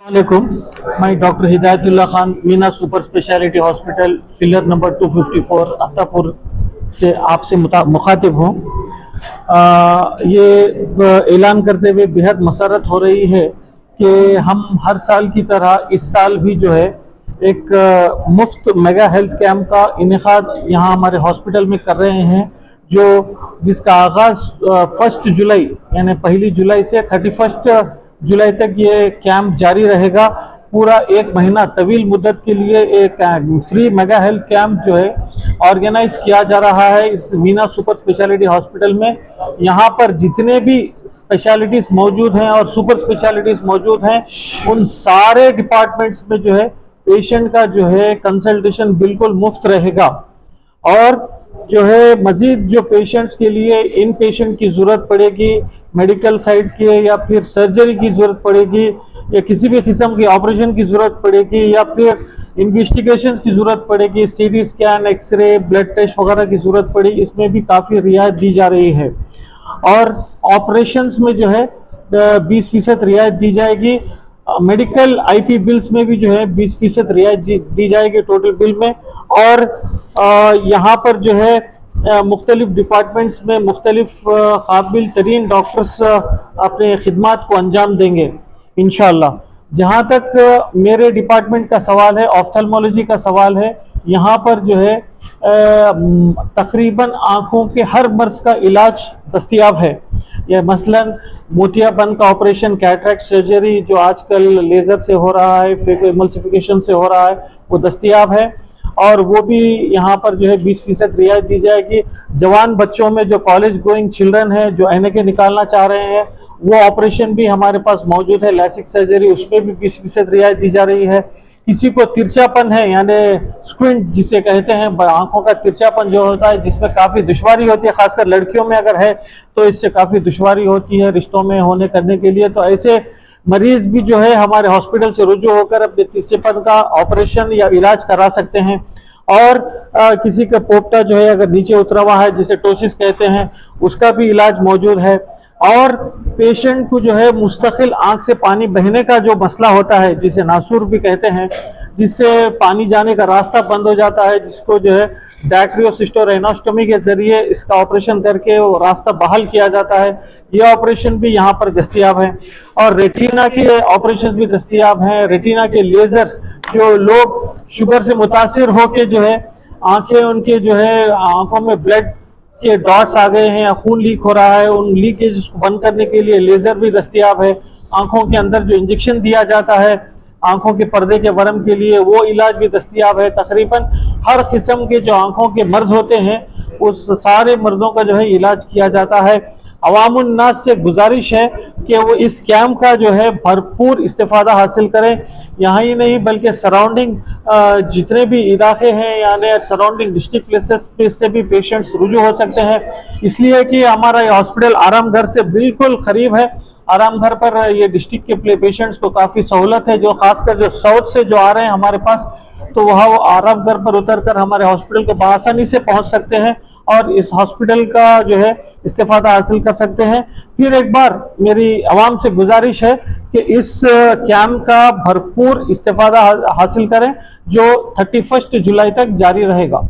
वालेकुम, मैं doctor Hidayatullah Khan Meena super speciality hospital pillar number 254 Attapur से आपसे मुखातिब हूँ। ये ऐलान करते हुए बेहद मसरत हो रही है कि हम हर साल की तरह इस साल भी जो है एक मुफ्त मेगा हेल्थ कैंप का इनेकाद यहाँ हमारे हॉस्पिटल में कर रहे हैं, जो जिसका आगाज़ 1 जुलाई यानी 1 जुलाई से 31 जुलाई तक ये कैंप जारी रहेगा। पूरा 1 महीना तवील मुद्दत के लिए एक फ्री मेगा हेल्थ कैंप जो है ऑर्गेनाइज किया जा रहा है इस मीना सुपर स्पेशलिटी हॉस्पिटल में। यहाँ पर जितने भी स्पेशलिटीज मौजूद हैं और सुपर स्पेशलिटीज मौजूद हैं, उन सारे डिपार्टमेंट्स में जो है पेशेंट का जो है कंसल्टेशन बिल्कुल मुफ्त रहेगा। और जो है मजीद जो पेशेंट्स के लिए इन पेशेंट की ज़रूरत पड़ेगी, मेडिकल साइड के या फिर सर्जरी की ज़रूरत पड़ेगी या किसी भी किस्म की ऑपरेशन की ज़रूरत पड़ेगी या फिर इन्वेस्टिगेशंस की ज़रूरत पड़ेगी, CT scan, x ray, blood test वगैरह की ज़रूरत पड़ेगी, इसमें भी काफ़ी रियायत दी जा रही है। और ऑपरेशंस में जो है 20% रियायत दी जाएगी। मेडिकल आईपी बिल्स में भी जो है 20% रियायत दी जाएगी टोटल बिल में। और यहाँ पर जो है मुख्तलिफ डिपार्टमेंट्स में मुख्तलिफ काबिल तरीन डॉक्टर्स अपने खिदमात को अंजाम देंगे इंशाअल्लाह। जहाँ तक मेरे डिपार्टमेंट का सवाल है, ऑफ्थल्मोलॉजी का सवाल है, यहाँ पर जो है तकरीबन आँखों के हर मर्ज का इलाज दस्तयाब है। यह मसलन मोतियाबिंद का ऑपरेशन, कैटरेक्ट सर्जरी जो आजकल लेज़र से हो रहा है, एमल्सिफिकेशन से हो रहा है, वो दस्तयाब है। और वो भी यहाँ पर जो है 20% रियायत दी जाएगी। जवान बच्चों में जो कॉलेज गोइंग चिल्ड्रन हैं जो ऐनकें निकालना चाह रहे हैं, वो ऑपरेशन भी हमारे पास मौजूद है, लैसिक सर्जरी, उसमें भी 20% रियायत दी जा रही है। किसी को तिरछापन है यानी स्क्विंट जिसे कहते हैं, आंखों का तिरछापन जो होता है जिसमें काफ़ी दुश्वारी होती है, खासकर लड़कियों में अगर है तो इससे काफ़ी दुश्वारी होती है रिश्तों में होने करने के लिए, तो ऐसे मरीज भी जो है हमारे हॉस्पिटल से रुजू होकर अपने तिरछेपन का ऑपरेशन या इलाज करा सकते हैं। और किसी का पोपटा जो है अगर नीचे उतरा हुआ है जिसे टोसिस कहते हैं, उसका भी इलाज मौजूद है। और पेशेंट को जो है मुस्तकिल आंख से पानी बहने का जो मसला होता है, जिसे नासूर भी कहते हैं, जिससे पानी जाने का रास्ता बंद हो जाता है, जिसको जो है डायक्रियोसिस्टोरेनोस्टोमी के जरिए इसका ऑपरेशन करके वो रास्ता बहाल किया जाता है। ये ऑपरेशन भी यहाँ पर दस्तयाब है। और रेटिना के ऑपरेशन भी दस्तयाब हैं। रेटिना के लेजर्स, जो लोग शुगर से मुतासिर होकर जो है आंखें उनके जो है आंखों में ब्लड के डॉट्स आ गए हैं या खून लीक हो रहा है, उन लीकेज को बंद करने के लिए लेजर भी दस्तयाब है। आंखों के अंदर जो इंजेक्शन दिया जाता है आंखों के पर्दे के वरम के लिए, वो इलाज भी दस्तयाब है। तकरीबन हर किस्म के जो आंखों के मर्ज होते हैं उस सारे मर्जों का जो है इलाज किया जाता है। अवामुन नास से गुजारिश है कि वो इस कैंप का जो है भरपूर इस्तेफादा हासिल करें। यहाँ ही नहीं बल्कि सराउंडिंग जितने भी इलाके हैं यानी सराउंडिंग डिस्ट्रिक्ट प्लेसेस से भी पेशेंट्स रुजू हो सकते हैं, इसलिए कि हमारा ये हॉस्पिटल आराम घर से बिल्कुल करीब है। आराम घर पर ये डिस्ट्रिक्ट के पेशेंट्स को काफ़ी सहूलत है, जो खासकर जो साउथ से जो आ रहे हैं हमारे पास, तो वह वो आराम घर पर उतर कर हमारे हॉस्पिटल को बआसानी से पहुँच सकते हैं और इस हॉस्पिटल का जो है इस्तेफादा हासिल कर सकते हैं। फिर एक बार मेरी आवाम से गुजारिश है कि इस कैंप का भरपूर इस्तेफादा हासिल करें, जो 31 जुलाई तक जारी रहेगा।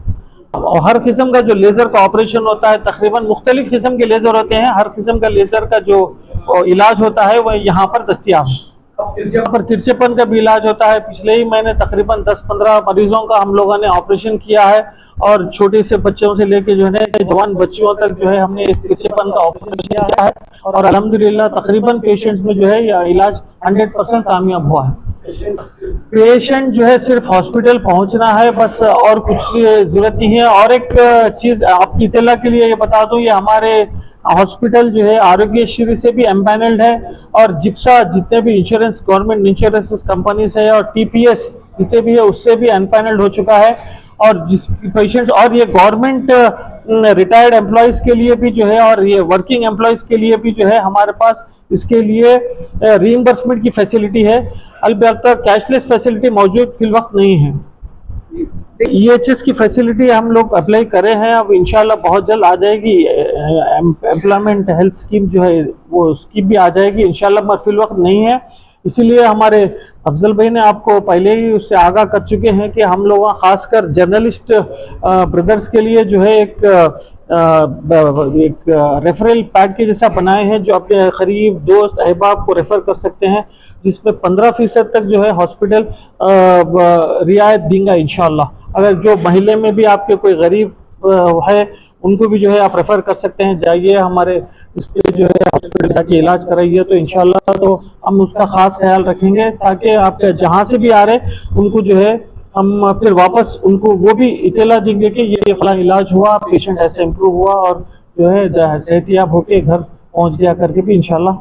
और हर किस्म का जो लेज़र का ऑपरेशन होता है, तकरीबन मुख्तलिफ किस्म के लेज़र होते हैं, हर किस्म का लेज़र का जो इलाज होता है वह यहाँ पर दस्तयाब है। यहाँ पर तिरछेपन का भी इलाज होता है। पिछले ही महीने तकरीबन 10-15 मरीजों का हम लोगों ने ऑपरेशन किया है और छोटे से बच्चों से लेके जो है जवान बच्चियों तक जो है हमने इस तिरछेपन का ऑपरेशन किया है और अल्हम्दुलिल्लाह तकरीबन पेशेंट्स में जो है यह इलाज 100% कामयाब हुआ है। पेशेंट जो है सिर्फ हॉस्पिटल पहुंचना है बस, और कुछ जरूरत नहीं है। और एक चीज आपकी इत्तला के लिए ये बता दूं, ये हमारे हॉस्पिटल जो है आरोग्यश्री से भी एम्पैनल्ड है और जिप्सा जितने भी इंश्योरेंस गवर्नमेंट इंश्योरेंस कंपनीज है और टीपीएस जितने भी है उससे भी एम्पैनल्ड हो चुका है। और जिस पेशेंट्स और ये गवर्नमेंट रिटायर्ड एम्प्लॉयज के लिए भी जो है और ये वर्किंग एम्प्लॉयज के लिए भी जो है हमारे पास इसके लिए रीइंबर्समेंट की फैसिलिटी है। अलबत्ता कैशलेस फैसिलिटी मौजूद फिल वक्त नहीं है। EHS की फैसिलिटी हम लोग अप्लाई करे हैं, अब इंशाल्लाह बहुत जल्द आ जाएगी। एम्प्लॉयमेंट हेल्थ स्कीम जो है वो स्कीम भी आ जाएगी इंशाल्लाह, मगर फिल वक्त नहीं है। इसीलिए हमारे अफजल भाई ने आपको पहले ही उससे आगाह कर चुके हैं कि हम लोग खासकर जर्नलिस्ट ब्रदर्स के लिए जो है एक रेफरल पैड के जैसा बनाए हैं, जो अपने करीब दोस्त अहबाब को रेफर कर सकते हैं, जिसमें 15% तक जो है हॉस्पिटल रियायत देंगे इंशाल्लाह। अगर जो महल्ले में भी आपके कोई गरीब है उनको भी जो है आप रेफर कर सकते हैं, जाइए हमारे इस पे जो है हॉस्पिटल जाके इलाज कराइए, तो इंशाल्लाह तो हम उसका खास ख्याल रखेंगे ताकि आप जहाँ से भी आ रहे उनको जो है हम फिर वापस उनको वो भी इतला देंगे कि ये फला इलाज हुआ, पेशेंट ऐसे इम्प्रूव हुआ और जो है सेहतियाब होके घर पहुँच गया करके भी इंशाल्लाह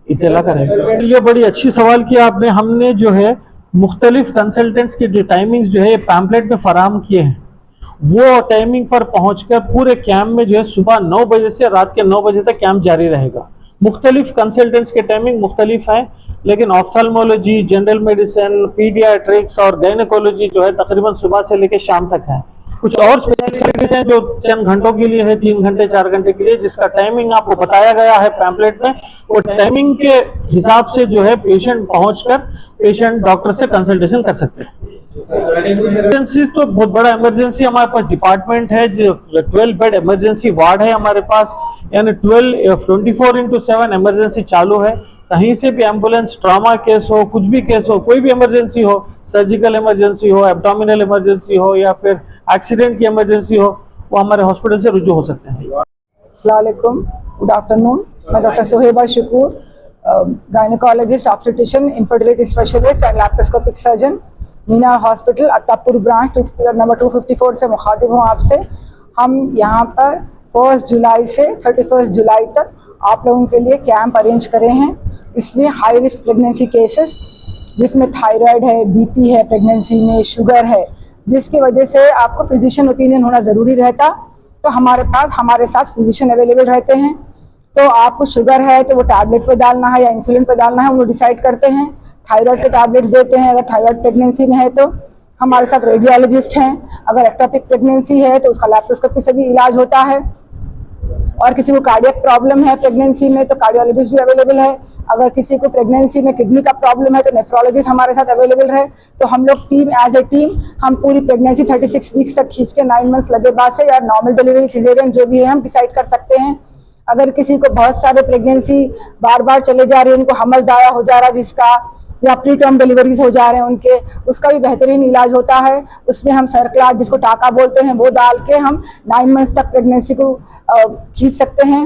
इतला करेंगे। ये बड़ी अच्छी सवाल किया आपने। हमने जो है मुख्तलिफ कंसल्टेंट्स के जो टाइमिंग्स जो है पैम्पलेट में फराहम किए हैं, वो टाइमिंग पर पहुंचकर पूरे कैंप में जो है सुबह 9 बजे से रात के 9 बजे तक कैंप जारी रहेगा। मुख्तलिफ कंसल्टेंट्स के टाइमिंग मुख्तलिफ हैं, लेकिन ऑफ्थल्मोलॉजी, जनरल मेडिसिन, पीडियाट्रिक्स और गायनेकोलॉजी जो है तकरीबन सुबह से लेकर शाम तक है। कुछ और स्पेशलिटीज हैं जो चंद घंटों के लिए है, 3 घंटे 4 घंटे के लिए, जिसका टाइमिंग आपको बताया गया है पैम्पलेट में। वो टाइमिंग के हिसाब से जो है पेशेंट पहुंचकर पेशेंट डॉक्टर से कंसल्टेशन कर सकते हैं। इमरजेंसी तो बहुत बड़ा इमरजेंसी हमारे पास डिपार्टमेंट है, जो 12 बेड इमरजेंसी वार्ड है हमारे पास, यानी 24/7 इमरजेंसी चालू है। कहीं से भी एम्बुलेंस, ट्रॉमा केस हो, कुछ भी केस हो, कोई भी इमरजेंसी हो, सर्जिकल इमरजेंसी हो, एब्डोमिनल इमरजेंसी हो या फिर एक्सीडेंट की इमरजेंसी हो, वो हमारे हॉस्पिटल से रुजू हो सकते हैं। अस्सलाम वालेकुम, गुड आफ्टरनून। मैं doctor Suheba Shakoor, gynaecologist, obstetrician, infertility specialist and laparoscopic surgeon, Meena hospital Attapur branch number 254 से मुखातिब हूँ आपसे। हम यहाँ पर 1 जुलाई से 31 जुलाई तक आप लोगों के लिए कैंप अरेंज करे हैं। इसमें हाई रिस्क प्रेगनेंसी केसेस जिसमें थायराइड है, बीपी है, प्रेगनेंसी में शुगर है, जिसकी वजह से आपको फिजिशियन ओपिनियन होना ज़रूरी रहता, तो हमारे साथ फिजिशियन अवेलेबल रहते हैं। तो आपको शुगर है तो वो टैबलेट पे डालना है या इंसुलिन पे डालना है, वो डिसाइड करते हैं। थायराइड के टैबलेट्स देते हैं, अगर थायराइड प्रेगनेंसी में है तो हमारे साथ रेडियोलॉजिस्ट हैं। अगर एक्टोपिक प्रेगनेंसी है तो उसका लैप्रोस्कोपी से भी इलाज होता है, और किसी को कार्डियक प्रॉब्लम है प्रेगनेंसी में तो कार्डियोलॉजिस्ट भी अवेलेबल है। अगर किसी को प्रेगनेंसी में किडनी का प्रॉब्लम है तो नेफ्रोलॉजिस्ट हमारे साथ अवेलेबल है। तो हम लोग एज ए टीम हम पूरी प्रेगनेंसी 36 वीक्स तक खींच के 9 मंथ्स लगे बाद से, या नॉर्मल डिलीवरी, सिजेरियन जो भी है हम डिसाइड कर सकते हैं। अगर किसी को बहुत सारे प्रेगनेंसी बार बार चले जा रही है, उनको हमल ज़ाया हो जा रहा है जिसका, या प्री टर्म डिलीवरीज हो जा रहे हैं उनके, उसका भी बेहतरीन इलाज होता है। उसमें हम सर्कलाज जिसको टाका बोलते हैं वो डाल के हम 9 मंथ्स तक प्रेगनेंसी को खींच सकते हैं।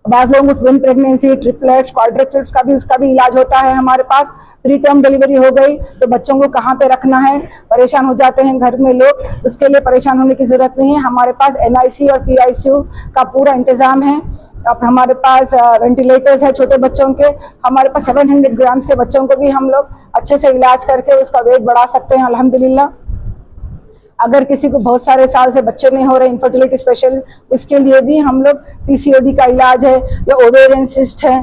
बाज़ लोगों को ट्विन प्रेगनेंसी, ट्रिपलेट्स, क्वाड्रप्लेट्स का भी उसका भी इलाज होता है हमारे पास। प्री टर्म डिलीवरी हो गई तो बच्चों को कहाँ पे रखना है, परेशान हो जाते हैं घर में लोग, उसके लिए परेशान होने की ज़रूरत नहीं है। हमारे पास NIC और PICU का पूरा इंतज़ाम है। अब हमारे पास वेंटिलेटर्स है छोटे बच्चों के। हमारे पास 700 ग्राम्स के बच्चों को भी हम लोग अच्छे से इलाज करके उसका वेट बढ़ा सकते हैं अल्हम्दुलिल्लाह। अगर किसी को बहुत सारे साल से बच्चे नहीं हो रहे, इनफर्टिलिटी स्पेशल, उसके लिए भी हम लोग PCOD का इलाज है, या ओवेरियन सिस्ट है,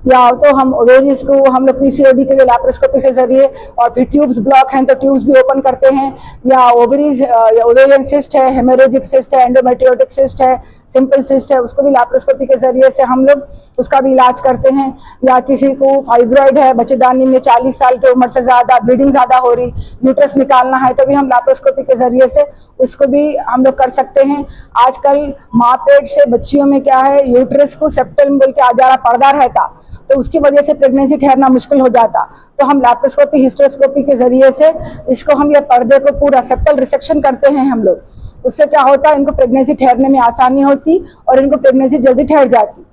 या तो हम ओवेरियस को हम लोग PCOD के लिए लैप्रोस्कोपी के जरिए, और फिर ट्यूब्स ब्लॉक हैं तो ट्यूब्स भी ओपन करते हैं, या ओवरीज या ओवेरियन सिस्ट है, हेमोरेजिक सिस्ट है, एंडोमेट्रियोटिक सिस्ट है, सिंपल सिस्ट है, उसको भी लैप्रोस्कोपी के जरिए से हम लोग उसका भी इलाज करते हैं। या किसी को फाइब्रॉइड है बच्चेदानी में, 40 साल की उम्र से ज़्यादा, ब्लीडिंग ज़्यादा हो रही, यूट्रस निकालना है, तो भी हम लैप्रोस्कोपी के जरिए से उसको भी हम लोग कर सकते हैं। आजकल माँ पेट से बच्चियों में क्या है, यूट्रस को सेप्टल बोल के आ जा रहा पर्दा रहता, तो उसकी वजह से प्रेगनेंसी ठहरना मुश्किल हो जाता। तो हम लैप्रोस्कोपी, हिस्ट्रोस्कोपी के जरिए से इसको हम ये पर्दे को पूरा सेप्टल रिसेक्शन करते हैं हम लोग। उससे क्या होता है, इनको प्रेगनेंसी ठहरने में आसानी होती और इनको प्रेगनेंसी जल्दी ठहर जाती।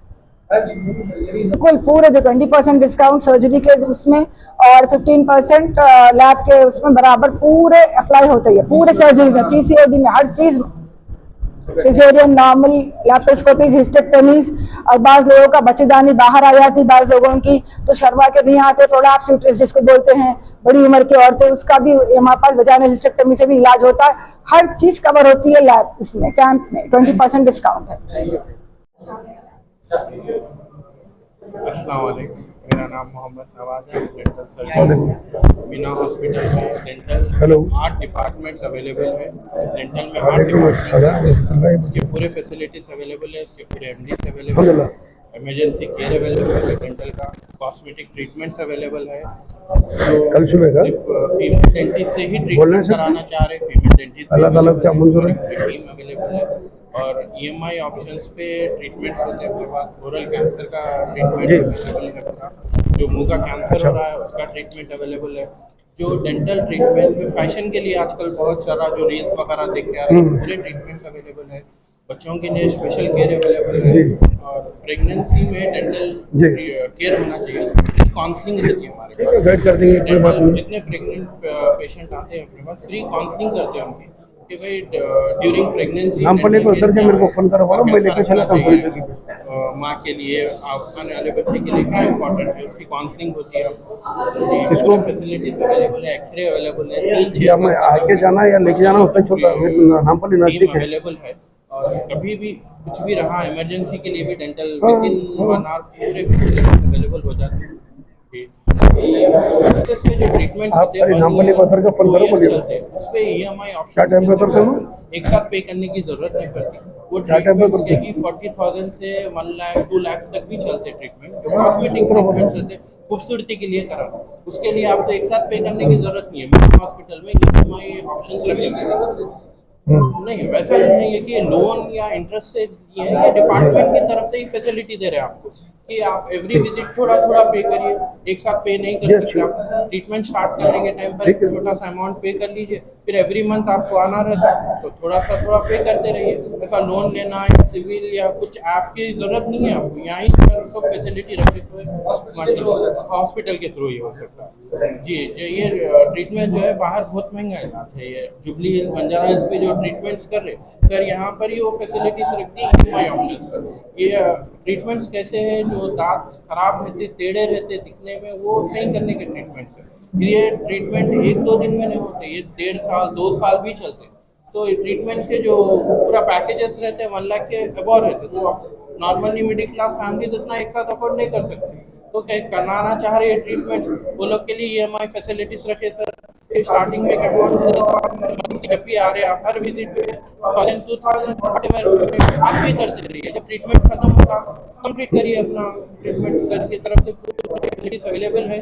बिल्कुल पूरे जो 20% डिस्काउंट सर्जरी के उसमें और 15% लैब के उसमें बराबर पूरे अप्लाई होते हैं पूरे सर्जरी में, PCOD में, हर चीज, सिजेरियन, नॉर्मल, लैप्रोस्कोपीज, हिस्टेक्टमीज। और बाज़ लोगों का बच्चेदानी बाहर आ जाती, बाज़ लोगों की तो शर्मा के नहीं आते, प्रोलैप्स यूट्रस जिसको बोलते हैं, बड़ी उम्र की औरतें, उसका भी हमारे पास वजाइनल हिस्टेक्टमी से भी इलाज होता है। हर चीज कवर होती है लैब इसमें, कैंप में 20% डिस्काउंट है। अस्सलाम वालेकुम, मेरा नाम मोहम्मद नवाज है, डेंटल सर्जन। मीना हॉस्पिटल में डेंटल 8 डिपार्टमेंट्स अवेलेबल है। डेंटल में 8 डिपार्टमेंट्स हैं, इसके पूरे फैसिलिटीज अवेलेबल है, इसके पूरे MDs अवेलेबल है। इमरजेंसी केयर अवेलेबल है डेंटल का, कॉस्मेटिक ट्रीटमेंट्स अवेलेबल है। कल सुबह का सिर्फ फीमेल डेंटिस्ट से ही बोलने ट्रीटमेंट से कराना चाह रहे फीमेल डेंटिस्ट अलग अलग क्या मंजूर है? टीम अवेलेबल है। और ईएमआई ऑप्शंस पे ट्रीटमेंट्स होते हैं अपने पास। ओरल कैंसर का ट्रीटमेंट जी। अवेलेबल है पूरा, जो मुंह का कैंसर हो रहा है उसका ट्रीटमेंट अवेलेबल है। जो डेंटल ट्रीटमेंट जो फैशन के लिए आजकल बहुत सारा जो रील्स वगैरह देख के आ रहे हैं पूरे ट्रीटमेंट्स अवेलेबल है। बच्चों के लिए स्पेशल केयर अवेलेबल है। जी। और प्रेगनेंसी में डेंटल जी। केयर होना चाहिए, उसकी काउंसलिंग रहती है हमारे पास। गाइड कर देंगे, कोई बात नहीं। जितने प्रेग्नेंट पेशेंट आते हैं अपने पास फ्री काउंसलिंग करते हैं उनकी कि भाई ड्यूरिंग प्रेगनेंसी नामपल्ली पे उतर के मेरे को फोन करा बोलो, मैं लेके चला नामपल्ली पे। माँ के लिए आने वाले बच्चे के लिए क्या इम्पोर्टेंट है उसकी काउंसलिंग होती है। पूरी फैसिलिटीज अवेलेबल है, एक्सरे अवेलेबल है, या मैं आके जाना या लेके जाना उससे छोटा, नामपल्ली नजदीक है। अवेलेबल है। और कभी भी कुछ भी रहा इमरजेंसी के लिए भी डेंटल हाँ, विद इन हाँ। 1 आवर पूरे फैसिलिटीज अवेलेबल हो जाती है। इसमें जो ट्रीटमेंट आप अरे नामपल्ली पे उतर के फोन करो, बोलिए। उस पे ईएमआई क्या ऑप्शन टाइम पे उतरते हो? एक साथ पे करने की जरूरत नहीं पड़ती। वो क्या टाइम पे ट्रीटमेंट उतरते के 40,000 से 1 लाख 2 लाख तक भी चलते ट्रीटमेंट, जो कॉस्मेटिक ट्रीटमेंट होते हैं खूबसूरती के लिए कराना, उसके लिए आपको एक साथ पे करने की जरूरत नहीं है। मेरे हॉस्पिटल में ईएमआई ऑप्शन रखे हैं। नहीं, वैसा नहीं है कि लोन या इंटरेस्ट से दिए हैं, ये डिपार्टमेंट की तरफ से ही फैसिलिटी दे रहे हैं आपको कि आप एवरी विजिट थोड़ा थोड़ा पे करिए, एक साथ पे नहीं कर सकते आप। ट्रीटमेंट स्टार्ट करने के टाइम पर एक छोटा सा अमाउंट पे कर लीजिए, फिर एवरी मंथ आपको आना रहता है तो थोड़ा पे करते रहिए। ऐसा लोन लेना या सिविल या कुछ ऐप की जरूरत नहीं है आपको, यहाँ ही सब फैसिलिटी रखी हुई माशाल्लाह हॉस्पिटल के थ्रू ही हो सकता है। जी, ये ट्रीटमेंट जो है बाहर बहुत महंगा इलाज है। ये जुबली हिल्स बंजारा हिल्स पे जो ट्रीटमेंट्स कर रहे सर, यहाँ पर ही वो फैसिलिटीज रखती है ईएमआई ऑप्शन पर। ये ट्रीटमेंट्स कैसे हैं, जो दांत खराब रहते टेढ़े रहते दिखने में, वो सही करने के ट्रीटमेंट्स है। ये ट्रीटमेंट 1-2 दिन में नहीं होते, ये 1.5 साल 2 साल भी चलते। तो ट्रीटमेंट्स के जो पूरा पैकेजेस रहते हैं 1 लाख के अबव रहते, तो आप नॉर्मली मिडिल क्लास फैमिलीज इतना एक साथ अफोर्ड नहीं कर सकते। तो क्या कराना चाह रहे हैं ट्रीटमेंट, वो लोग के लिए ईएमआई फैसिलिटीज रखे सर। स्टार्टिंग में अमाउंट जब भी आ रहे हैं आप हर विजिट पे 1,000-2,000 आप पे करते रहिए। जब ट्रीटमेंट खत्म होगा कंप्लीट करिए अपना ट्रीटमेंट। सर की तरफ से पूरी फैसिलिटीज अवेलेबल है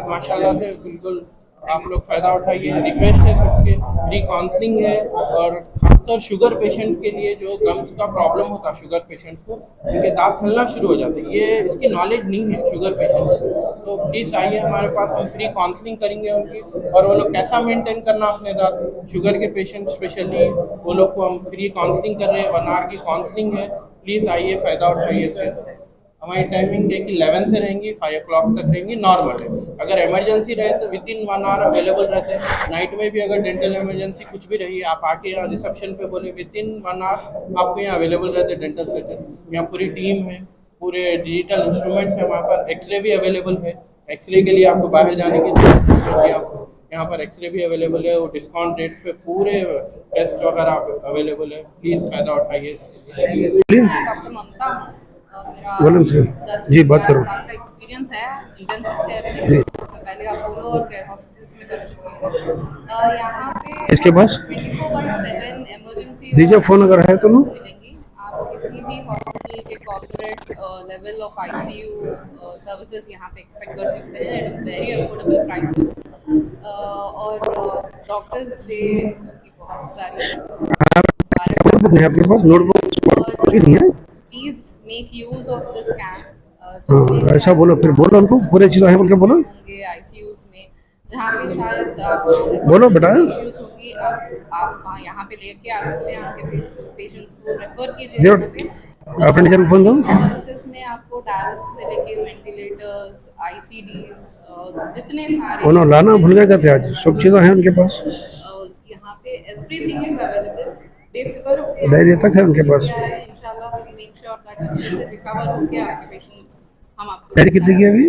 माशाल्लाह से, बिल्कुल आप लोग फ़ायदा उठाइए। रिक्वेस्ट है सबके, फ्री काउंसलिंग है। और खासकर शुगर पेशेंट के लिए जो गम्स का प्रॉब्लम होता है शुगर पेशेंट्स को, उनके दांत हलना शुरू हो जाते हैं, ये इसकी नॉलेज नहीं है शुगर पेशेंट्स को। तो प्लीज़ आइए हमारे पास, हम फ्री काउंसलिंग करेंगे उनकी, और वो लोग कैसा मेंटेन करना अपने दांत, शुगर के पेशेंट स्पेशली वो लोग को हम फ्री काउंसलिंग कर रहे हैं। 1 आवर की काउंसलिंग है, प्लीज़ आइए फ़ायदा उठाइए इससे। हमारी टाइमिंग है कि 11 से रहेंगी, 5 o'clock तक रहेंगी, नॉर्मल है। अगर इमरजेंसी रहे तो विद इन 1 आवर अवेलेबल रहते हैं। नाइट में भी अगर डेंटल इमरजेंसी कुछ भी रही, आप आके यहाँ रिसेप्शन पे बोले, विद इन 1 आवर आपको यहाँ अवेलेबल रहते हैं डेंटल सर्जन। यहाँ पूरी टीम है, पूरे डिजिटल इंस्ट्रूमेंट्स हैं वहाँ पर, एक्सरे भी अवेलेबल है। एक्सरे के लिए आपको बाहर जाने की जरूरत नहीं पड़ती आपको, यहाँ पर एक्सरे भी अवेलेबल है। वो डिस्काउंट रेट्स पे पूरे टेस्ट वगैरह अवेलेबल है, प्लीज़ फ़ायदा उठाइए इसके। डॉक्टर ममता हूँ। मेरा बोलो जी। 10 जी, बात करो। साल का एक्सपीरियंस है इंटेंसिव केयर में। पहले अपोलो और केयर हॉस्पिटल्स में कर चुकी हूँ। यहाँ पे इसके पास 24/7 इमरजेंसी दीजिए फोन अगर है तो ना। मिलेंगी। आप किसी भी हॉस्पिटल के corporate level of ICU services यहाँ पे एक्सपेक्ट कर सकते हैं एट वेरी अफोर्डेबल प्राइसेस। और डॉक्टर्स डे की बहुत सारी नोटबुक है आपके पास? नोटबुक नहीं है? Please make use of this camp. हाँ, ऐसा बोलो, फिर बोलो उनको पूरे चीज़ है बोल के बोलो। होंगे आईसीयूज में जहाँ पे शायद आपको बोलो बेटा। इश्यूज होंगी, आप वहाँ यहाँ पे लेके आ सकते हैं। आपके पेशेंट्स को रेफर कीजिए यहाँ पे। अपने टीचर को फोन दो। सर्विसेज में आपको डायलिसिस से लेके वेंटिलेटर्स, आईसीडीज, जितने सारे उन्होंने लाना भूल गए थे, आज सब चीज़ें हैं उनके पास। यहाँ पे एवरीथिंग इज अवेलेबल। बेफिक्र होके डायरी तक है उनके पास। इंशाल्लाह विल मेक श्योर दैट अच्छे से रिकवर होके आपके पेशेंट्स हम आपको डायरी कितनी की है अभी?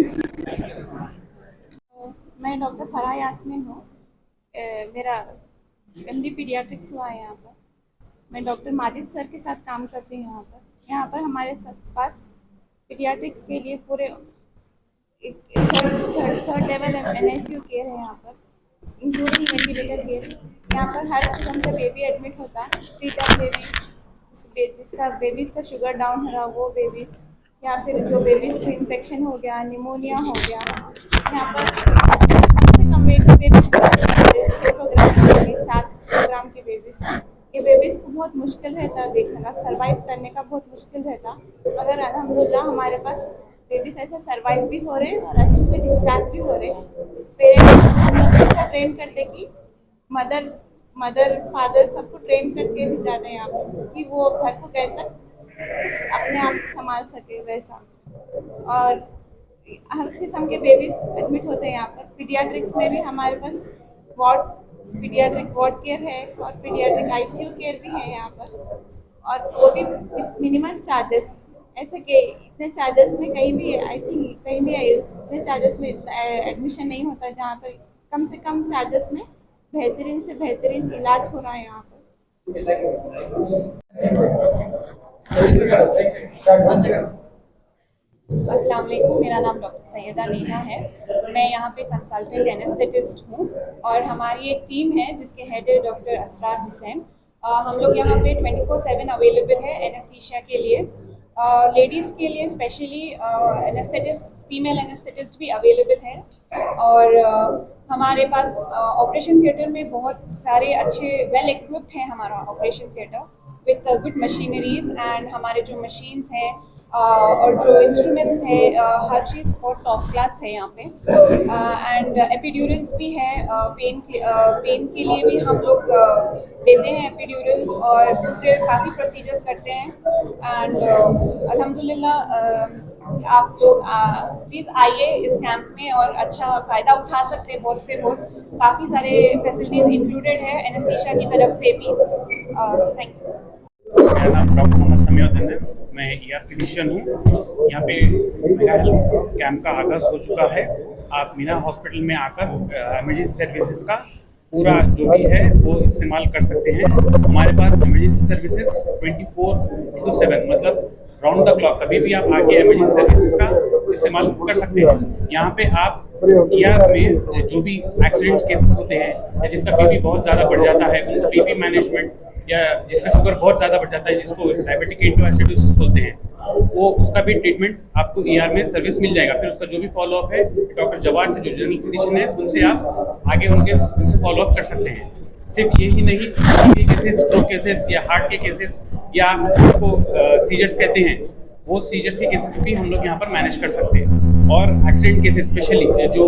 मैं डॉक्टर फराह यास्मीन हूँ। मेरा एमडी पीडियाट्रिक्स हुआ है यहाँ पर। मैं डॉक्टर माजिद सर के साथ काम करती हूँ यहाँ पर। यहाँ पर हमारे पास पीडियाट्रिक्स के लिए पूरे थर्ड लेवल NICU केयर है यहाँ पर, इंक्लूडिंग वेंटिलेटर केयर। यहाँ पर हर किस्म का बेबी एडमिट होता है, प्रीटर्म बेबी जिसका बेबीज़ का शुगर डाउन हो रहा, वो बेबीज़ या फिर जो बेबीज को इन्फेक्शन हो गया, निमोनिया हो गया, यहाँ पर कम से कम वेट बेबीज 600 ग्राम के बेबीज, 700 ग्राम के बेबीज, ये बेबीज को बहुत मुश्किल रहता देखने का, सरवाइव करने का बहुत मुश्किल रहता। मगर अल्हम्दुलिल्लाह हमारे पास बेबीज ऐसे सरवाइव भी हो रहे और अच्छे से डिस्चार्ज भी हो रहे। पेरेंट्स हम लोग ऐसा ट्रेन करते कि मदर फादर सबको ट्रेन करके भी जाते हैं यहाँ पर कि वो घर को गए तक कुछ अपने आप से संभाल सके वैसा। और हर किस्म के बेबीज एडमिट होते हैं यहाँ पर। पीडियाट्रिक्स में भी हमारे पास पीडियाट्रिक वार्ड केयर है और पीडियाट्रिक आईसीयू केयर भी है यहाँ पर, और वो भी मिनिमम चार्जेस, ऐसे कि इतने चार्जेस में कहीं भी आई थिंक कहीं भी इतने चार्जेस में एडमिशन नहीं होता, जहाँ पर कम से कम चार्जेस में बेहतरीन से बेहतरीन इलाज हो रहा है यहाँ पर। अस्सलाम वालेकुम, मेरा नाम डॉक्टर सैयदा नेहा है। मैं यहाँ पे कंसल्टेंट एनेस्थेटिस्ट हूँ और हमारी एक टीम है जिसके हेड है डॉक्टर असरार हुसैन। हम लोग यहाँ पे 24/7 अवेलेबल है एनेस्थीसिया के लिए। लेडीज़ के लिए स्पेशली एनेस्थेटिस्ट, फीमेल एनेस्थेटिस्ट भी अवेलेबल है। और हमारे पास ऑपरेशन थिएटर में बहुत सारे अच्छे वेल इक्विप्ड हैं हमारा operation theatre with good machineries, and हमारे जो मशीन्स हैं और जो इंस्ट्रूमेंट्स हैं हर चीज़ बहुत टॉप क्लास है यहाँ पे। एंड एपिड्यूरल्स भी है, पेन के लिए भी हम लोग देते हैं एपिड्यूरल्स, और दूसरे काफ़ी प्रोसीजर्स करते हैं। एंड अल्हम्दुलिल्लाह आप लोग प्लीज़ आइए इस कैंप में और अच्छा फ़ायदा उठा सकते हैं। बहुत से बहुत काफ़ी सारे फैसिलिटीज़ इंक्लूडेड है एनेस्थीसिया की तरफ से भी। Thank you. मेरा नाम डॉक्टर मोहम्मद समीउद्दीन है, मैं ER फिजिशियन हूँ। यहाँ पे मेगा हेल्थ कैंप का आगाज़ हो चुका है। आप मीना हॉस्पिटल में आकर इमरजेंसी सर्विसेज का पूरा जो भी है वो इस्तेमाल कर सकते हैं। हमारे पास इमरजेंसी सर्विसेज 24/7 मतलब राउंड द क्लॉक कभी भी आप आके इमरजेंसी सर्विसेज का इस्तेमाल कर सकते हैं। यहाँ पे आप ER में जो भी एक्सीडेंट केसेस होते हैं या जिसका बीपी बहुत ज़्यादा बढ़ जाता है, उनका बीपी मैनेजमेंट, या जिसका शुगर बहुत ज़्यादा बढ़ जाता है जिसको डायबिटिक एटिडोसिस बोलते हैं, वो उसका भी ट्रीटमेंट आपको ER में सर्विस मिल जाएगा। फिर उसका जो भी फॉलोअप है डॉक्टर जवाद से जो जनरल फिजिशियन है उनसे आप आगे उनसे फॉलोअप कर सकते हैं। सिर्फ यही नहीं, के केसेस, स्ट्रोक केसेस या हार्ट के केसेस या उसको सीजर्स कहते हैं, वो सीजर्स के केसेस भी हम लोग यहाँ पर मैनेज कर सकते हैं। और एक्सीडेंट केसेस स्पेशली जो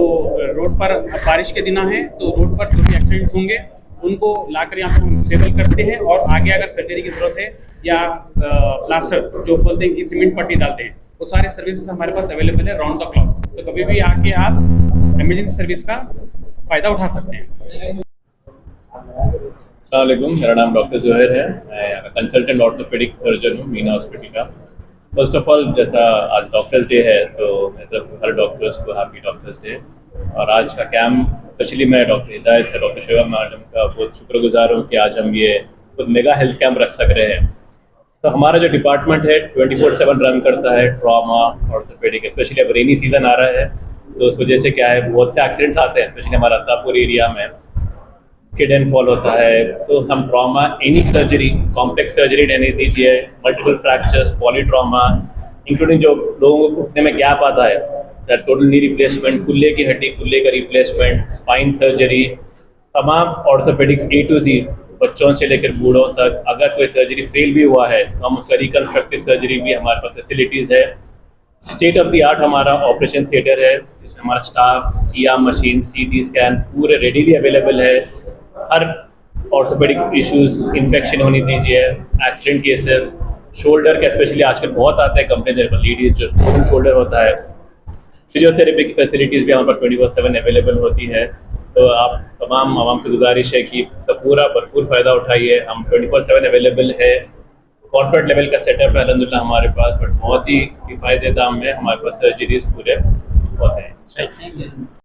रोड पर बारिश के दिन हैं तो रोड पर जो भी एक्सीडेंट्स होंगे उनको लाकर यहाँ पर हम स्टेबल करते हैं, और आगे अगर सर्जरी की ज़रूरत है या प्लास्टर जो बोलते हैं कि सीमेंट पट्टी डालते हैं, वो सारे सर्विसेज हमारे पास अवेलेबल है राउंड द क्लॉक। तो कभी भी आके आप इमरजेंसी सर्विस का फ़ायदा उठा सकते हैं। अस्सलाम वालेकुम, मेरा नाम डॉक्टर ज़ोहैर है। मैं कंसल्टेंट ऑर्थोपेडिक सर्जन हूँ मीना हॉस्पिटल का। फर्स्ट ऑफ ऑल, जैसा आज डॉक्टर्स डे है तो मेरी तरफ से हर डॉक्टर्स को हैप्पी डॉक्टर्स डे। और आज का कैंप स्पेशली मैं डॉक्टर हिदायत से, डॉक्टर शोएब मैडम का बहुत शुक्रगुजार हूँ कि आज हम ये खुद मेगा हेल्थ कैंप रख सक रहे हैं। तो हमारा जो डिपार्टमेंट है 24/7 रन करता है ट्रॉमा ऑर्थोपेडिक। स्पेशली अब रेनी सीज़न आ रहा है तो उस वजह से क्या है, बहुत से एक्सीडेंट्स आते हैं स्पेशली हमारा अत्तापुर एरिया में, किड एंड फॉल होता है। तो हम trauma any surgery, complex surgery लेने दीजिए, मल्टीपल फ्रैक्चर्स, पॉलीट्रॉमा, इंक्लूडिंग जो लोगों को घुटने में गैप आता है, टोटल नी रिप्लेसमेंट, कुल्ले की हड्डी, कुल्ले का रिप्लेसमेंट, स्पाइन सर्जरी, तमाम ऑर्थोपेडिक्स A to Z, बच्चों से लेकर बूढ़ों तक। अगर कोई सर्जरी फेल भी हुआ है तो हम उसका रिकन्स्ट्रक्टिव सर्जरी भी हमारे पास फैसिलिटीज़ है। स्टेट ऑफ द आर्ट हमारा ऑपरेशन थिएटर है, जिसमें हमारा staff, CR machine, CT scan पूरे रेडीली अवेलेबल है। हर ऑर्थोपेडिक इश्यूज, इन्फेक्शन होने दीजिए, एक्सीडेंट केसेस, शोल्डर का स्पेशली आजकल बहुत आता है कंप्लेन, लेडीज जो शोल्डर होता है, फिजियोथेरेपी की फैसिलिटीज़ भी हमारे पास 24/7 अवेलेबल होती है। तो आप तमाम आवाम से गुजारिश है कि पूरा भरपूर फ़ायदा उठाइए। हम 24/7 अवेलेबल है। कॉर्पोरेट लेवल का सेटअप है अल्हम्दुलिल्लाह हमारे पास, बट बहुत ही किफ़ायती दाम में हमारे पास सर्जरीज पूरे होते हैं।